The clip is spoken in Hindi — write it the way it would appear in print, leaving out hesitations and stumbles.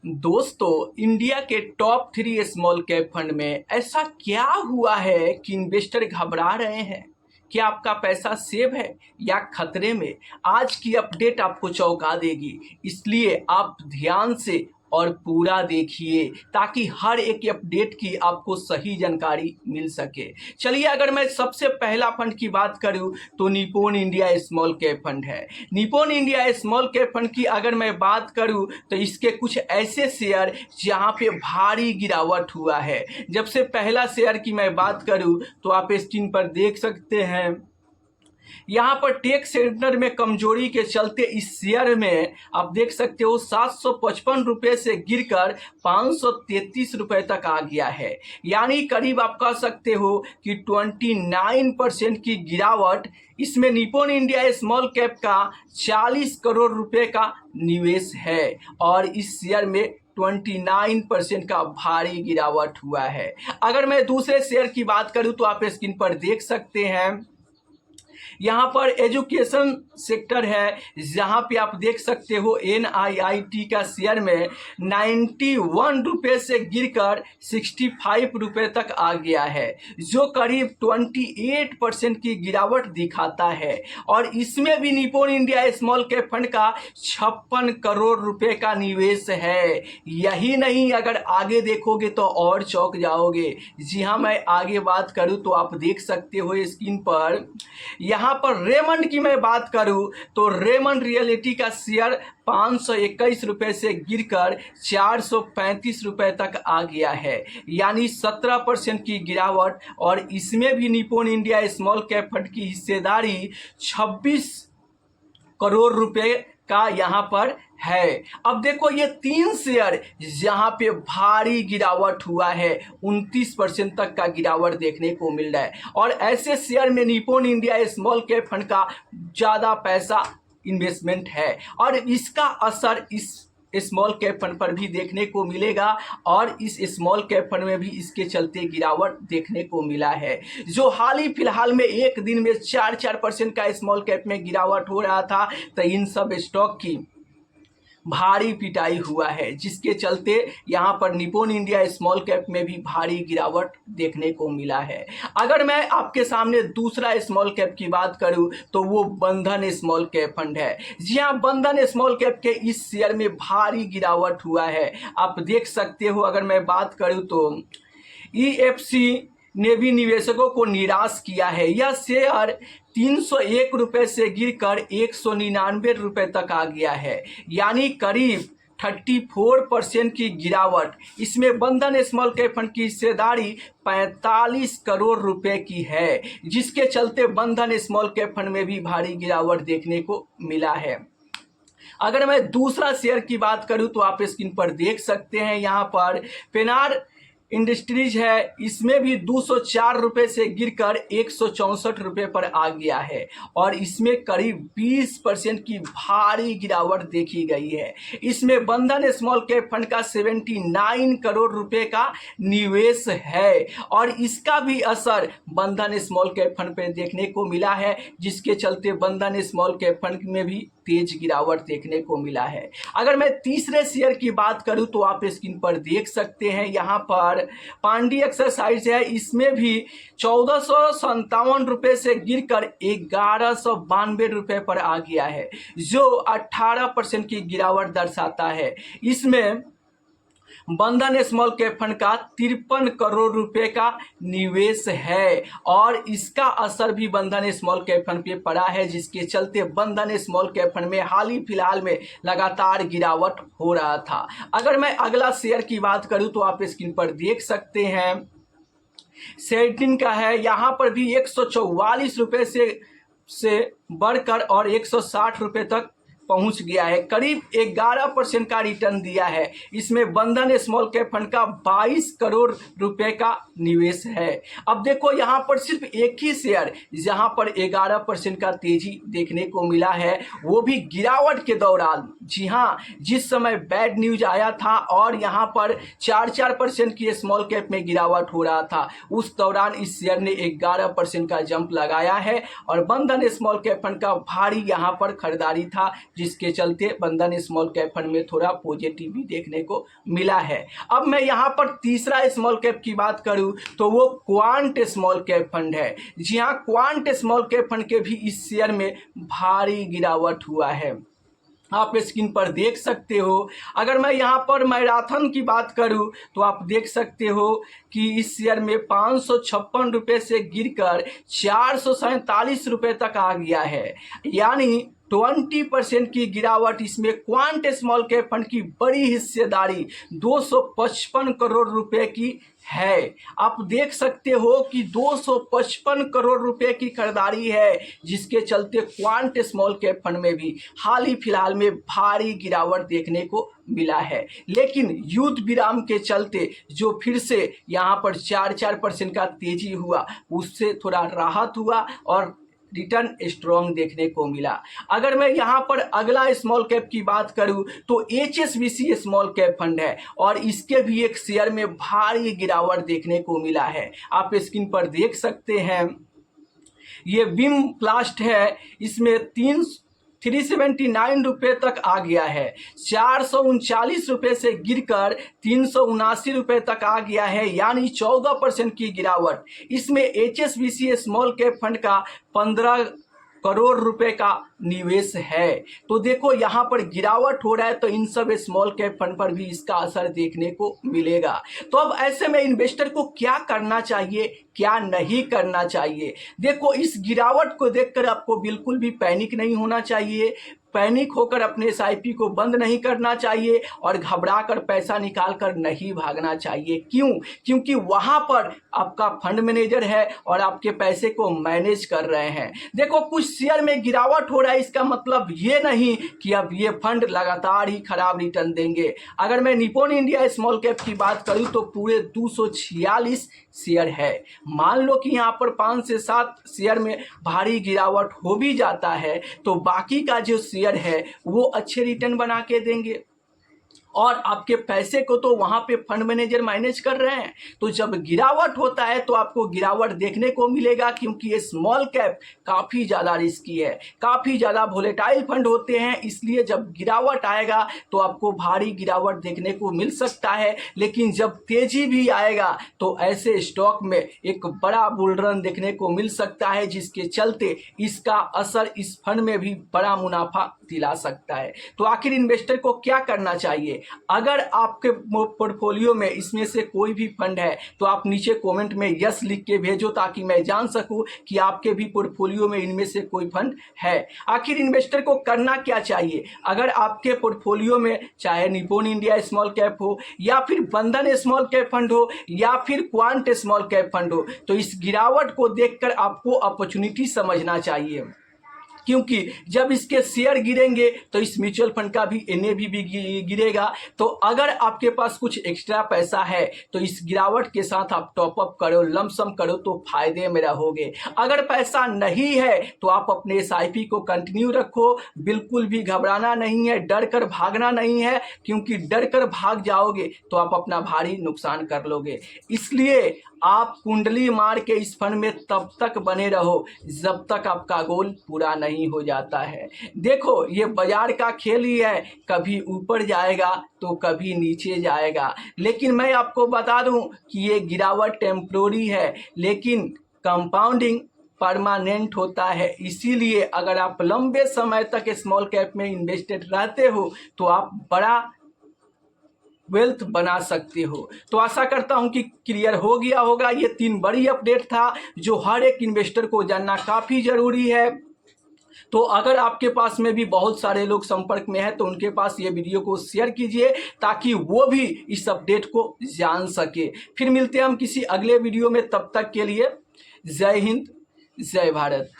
दोस्तों, इंडिया के टॉप 3 स्मॉल कैप फंड में ऐसा क्या हुआ है कि इन्वेस्टर घबरा रहे हैं? क्या आपका पैसा सेफ है या खतरे में? आज की अपडेट आपको चौंका देगी, इसलिए आप ध्यान से और पूरा देखिए ताकि हर एक अपडेट की आपको सही जानकारी मिल सके। चलिए, अगर मैं सबसे पहला फंड की बात करूं तो Nippon India small cap fund है। Nippon India small cap fund की अगर मैं बात करूं तो इसके कुछ ऐसे शेयर जहां पे भारी गिरावट हुआ है। जब से पहला शेयर की मैं बात करूं तो आप स्क्रीन पर देख सकते हैं, यहाँ पर टेक सेक्टर में कमजोरी के चलते इस शेयर में आप देख सकते हो 755 रुपये से गिरकर 533 रुपये तक आ गया है। यानी करीब आप कह सकते हो कि 29% की गिरावट। इसमें निप्पॉन इंडिया स्मॉल कैप का 40 करोड़ रुपए का निवेश है और इस शेयर में 29% का भारी गिरावट हुआ है। अगर मैं दूसरे शेयर की बात करूं तो आप स्क्रीन पर देख सकते हैं, यहाँ पर एजुकेशन सेक्टर है, जहाँ पे आप देख सकते हो NIIT का शेयर में 91 रुपये से गिरकर 65 रुपये तक आ गया है, जो करीब 28% की गिरावट दिखाता है। और इसमें भी Nippon India small cap fund का 56 करोड़ रुपए का निवेश है। यही नहीं, अगर आगे देखोगे तो और चौंक जाओगे। जी हाँ, मैं आगे बात करूँ तो आप देख सकते हो स्क्रीन पर, यहाँ पर रेमंड की मैं बात करूं तो रेमंड रियलिटी का शेयर 521 रुपये से गिरकर 435 रुपये तक आ गया है, यानी 17% की गिरावट। और इसमें भी Nippon India small cap fund की हिस्सेदारी 26 करोड़ रुपए का यहाँ पर है। अब देखो, ये 3 शेयर जहाँ पे भारी गिरावट हुआ है, 29% तक का गिरावट देखने को मिल रहा है। और ऐसे शेयर में Nippon India small cap fund का ज़्यादा पैसा इन्वेस्टमेंट है और इसका असर इस स्मॉल कैप फंड पर भी देखने को मिलेगा। और इस स्मॉल कैप फंड में भी इसके चलते गिरावट देखने को मिला है, जो हाल ही फिलहाल में एक दिन में 4% का स्मॉल कैप में गिरावट हो रहा था। तो इन सब स्टॉक की भारी पिटाई हुआ है, जिसके चलते यहाँ पर निप्पॉन इंडिया स्मॉल कैप में भी भारी गिरावट देखने को मिला है। अगर मैं आपके सामने दूसरा स्मॉल कैप की बात करूँ तो वो बंधन स्मॉल कैप फंड है। जी हाँ, बंधन स्मॉल कैप के इस शेयर में भारी गिरावट हुआ है, आप देख सकते हो। अगर मैं बात करूँ तो EFC ने भी निवेशकों को निराश किया है। यह शेयर 301 रुपये से गिरकर 199 रुपये तक आ गया है, यानी करीब 34% की गिरावट। इसमें बंधन स्मॉल कैप फंड की हिस्सेदारी 45 करोड़ रुपए की है, जिसके चलते बंधन स्मॉल कैप फंड में भी भारी गिरावट देखने को मिला है। अगर मैं दूसरा शेयर की बात करूं तो आप स्क्रीन पर देख सकते हैं, यहाँ पर पेनार इंडस्ट्रीज है। इसमें भी 204 रुपये से गिरकर 164 रुपये पर आ गया है और इसमें करीब 20% की भारी गिरावट देखी गई है। इसमें बंधन स्मॉल कैप फंड का 79 करोड़ रुपए का निवेश है और इसका भी असर बंधन स्मॉल कैप फंड पर देखने को मिला है, जिसके चलते बंधन स्मॉल कैप फंड में भी तेज गिरावट देखने को मिला है। अगर मैं तीसरे शेयर की बात करूं तो आप स्क्रीन पर देख सकते हैं, यहाँ पर पांडी एक्सरसाइज है। इसमें भी 1457 रुपये से गिरकर 1192 रुपये पर आ गया है, जो 18% की गिरावट दर्शाता है। इसमें बंधन स्मॉल कैप फंड का 53 करोड़ रुपए का निवेश है और इसका असर भी बंधन स्मॉल कैप फंड पे पड़ा है, जिसके चलते बंधन स्मॉल कैप फंड में हाल ही फिलहाल में लगातार गिरावट हो रहा था। अगर मैं अगला शेयर की बात करूं तो आप स्क्रीन पर देख सकते हैं, सेटिन का है। यहाँ पर भी 144 रुपये से बढ़कर और 160 रुपये तक पहुंच गया है, करीब 11% का रिटर्न दिया है। इसमें बंधन स्मॉल कैप फंड का 22 करोड़ रुपए का निवेश है। अब देखो, यहाँ पर सिर्फ एक ही शेयर जहाँ पर 11% का तेजी देखने को मिला है, वो भी गिरावट के दौरान। जी हाँ, जिस समय बैड न्यूज आया था और यहाँ पर 4% की स्मॉल कैप में गिरावट हो रहा था, उस दौरान इस शेयर ने 11% का जंप लगाया है और बंधन स्मॉल कैप फंड का भारी यहाँ पर खरीदारी था, जिसके चलते बंधन स्मॉल कैप फंड में थोड़ा पॉजिटिव भी देखने को मिला है। अब मैं यहाँ पर तीसरा स्मॉल कैप की बात करूँ तो वो क्वांट स्मॉल कैप फंड है। जी हाँ, क्वांट स्मॉल कैप फंड के भी इस शेयर में भारी गिरावट हुआ है। आप स्क्रीन पर देख सकते हो। अगर मैं यहाँ पर मैराथन की बात करूँ तो आप देख सकते हो कि इस शेयर में 556 रुपये से गिरकर 447 रुपये तक आ गया है, यानी 20% की गिरावट। इसमें क्वांट स्मॉल कैप फंड की बड़ी हिस्सेदारी 255 करोड़ रुपए की है। आप देख सकते हो कि 255 करोड़ रुपए की खरीदारी है, जिसके चलते क्वांट स्मॉल कैप फंड में भी हाल ही फिलहाल में भारी गिरावट देखने को मिला है। लेकिन युद्ध विराम के चलते जो फिर से यहाँ पर 4% का तेजी हुआ, उससे थोड़ा राहत हुआ और रिटर्न स्ट्रॉन्ग देखने को मिला। अगर मैं यहाँ पर अगला स्मॉल कैप की बात करूँ तो HSBC स्मॉल कैप फंड है और इसके भी एक शेयर में भारी गिरावट देखने को मिला है। आप स्क्रीन पर देख सकते हैं, ये विम प्लास्ट है, इसमें 379 रुपये तक आ गया है। 439 रुपये से गिरकर 379 रुपये तक आ गया है, यानी 14% की गिरावट। इसमें HSBC स्मॉल कैप फंड का 15 करोड़ रुपए का निवेश है। तो देखो यहाँ पर गिरावट हो रहा है, तो इन सब स्मॉल कैप फंड पर भी इसका असर देखने को मिलेगा। तो अब ऐसे में इन्वेस्टर को क्या करना चाहिए, क्या नहीं करना चाहिए? देखो, इस गिरावट को देखकर आपको बिल्कुल भी पैनिक नहीं होना चाहिए। पैनिक होकर अपने SIP को बंद नहीं करना चाहिए और घबरा कर पैसा निकाल कर नहीं भागना चाहिए। क्यों? क्योंकि वहां पर आपका फंड मैनेजर है और आपके पैसे को मैनेज कर रहे हैं। देखो, कुछ शेयर में गिरावट हो रहा है, इसका मतलब ये नहीं कि अब ये फंड लगातार ही खराब रिटर्न देंगे। अगर मैं निप्पॉन इंडिया स्मॉल कैप की बात करूं तो पूरे 246 शेयर है। मान लो कि यहाँ पर 5 से 7 शेयर में भारी गिरावट हो भी जाता है, तो बाकी का जो शेयर है वो अच्छे रिटर्न बना के देंगे और आपके पैसे को तो वहां पे फंड मैनेजर मैनेज कर रहे हैं। तो जब गिरावट होता है तो आपको गिरावट देखने को मिलेगा, क्योंकि ये स्मॉल कैप काफ़ी ज़्यादा रिस्की है, काफ़ी ज़्यादा वोलेटाइल फंड होते हैं। इसलिए जब गिरावट आएगा तो आपको भारी गिरावट देखने को मिल सकता है, लेकिन जब तेजी भी आएगा तो ऐसे स्टॉक में एक बड़ा बुल रन देखने को मिल सकता है, जिसके चलते इसका असर इस फंड में भी बड़ा मुनाफा दिला सकता है। तो आखिर इन्वेस्टर को क्या करना चाहिए? अगर आपके पोर्टफोलियो में इसमें से कोई भी फंड है तो आप नीचे कमेंट में यस लिख के भेजो, ताकि मैं जान सकूं कि आपके भी पोर्टफोलियो में इनमें से कोई फंड है। आखिर इन्वेस्टर को करना क्या चाहिए? अगर आपके पोर्टफोलियो में चाहे निप्पॉन इंडिया स्मॉल कैप हो या फिर बंधन स्मॉल कैप फंड हो या फिर क्वांट स्मॉल कैप फंड हो, तो इस गिरावट को देखकर आपको अपॉर्चुनिटी समझना चाहिए, क्योंकि जब इसके शेयर गिरेंगे तो इस म्यूचुअल फंड का भी NAV भी गिरेगा। तो अगर आपके पास कुछ एक्स्ट्रा पैसा है तो इस गिरावट के साथ आप टॉपअप करो, लमसम करो, तो फायदे में रहोगे। अगर पैसा नहीं है तो आप अपने SIP को कंटिन्यू रखो, बिल्कुल भी घबराना नहीं है, डर कर भागना नहीं है, क्योंकि डर कर भाग जाओगे तो आप अपना भारी नुकसान कर लोगे। इसलिए आप कुंडली मार के इस फंड में तब तक बने रहो जब तक आपका गोल पूरा नहीं हो जाता है। देखो, ये बाजार का खेल ही है, कभी ऊपर जाएगा तो कभी नीचे जाएगा। लेकिन मैं आपको बता दूं कि ये गिरावट टेम्प्रोरी है, लेकिन कंपाउंडिंग परमानेंट होता है। इसीलिए अगर आप लंबे समय तक स्मॉल कैप में इन्वेस्टेड रहते हो तो आप बड़ा वेल्थ बना सकते हो। तो आशा करता हूं कि क्लियर हो गया होगा। ये 3 बड़ी अपडेट था जो हर एक इन्वेस्टर को जानना काफ़ी ज़रूरी है। तो अगर आपके पास में भी बहुत सारे लोग संपर्क में हैं तो उनके पास ये वीडियो को शेयर कीजिए, ताकि वो भी इस अपडेट को जान सके। फिर मिलते हैं हम किसी अगले वीडियो में, तब तक के लिए जय हिंद, जय भारत।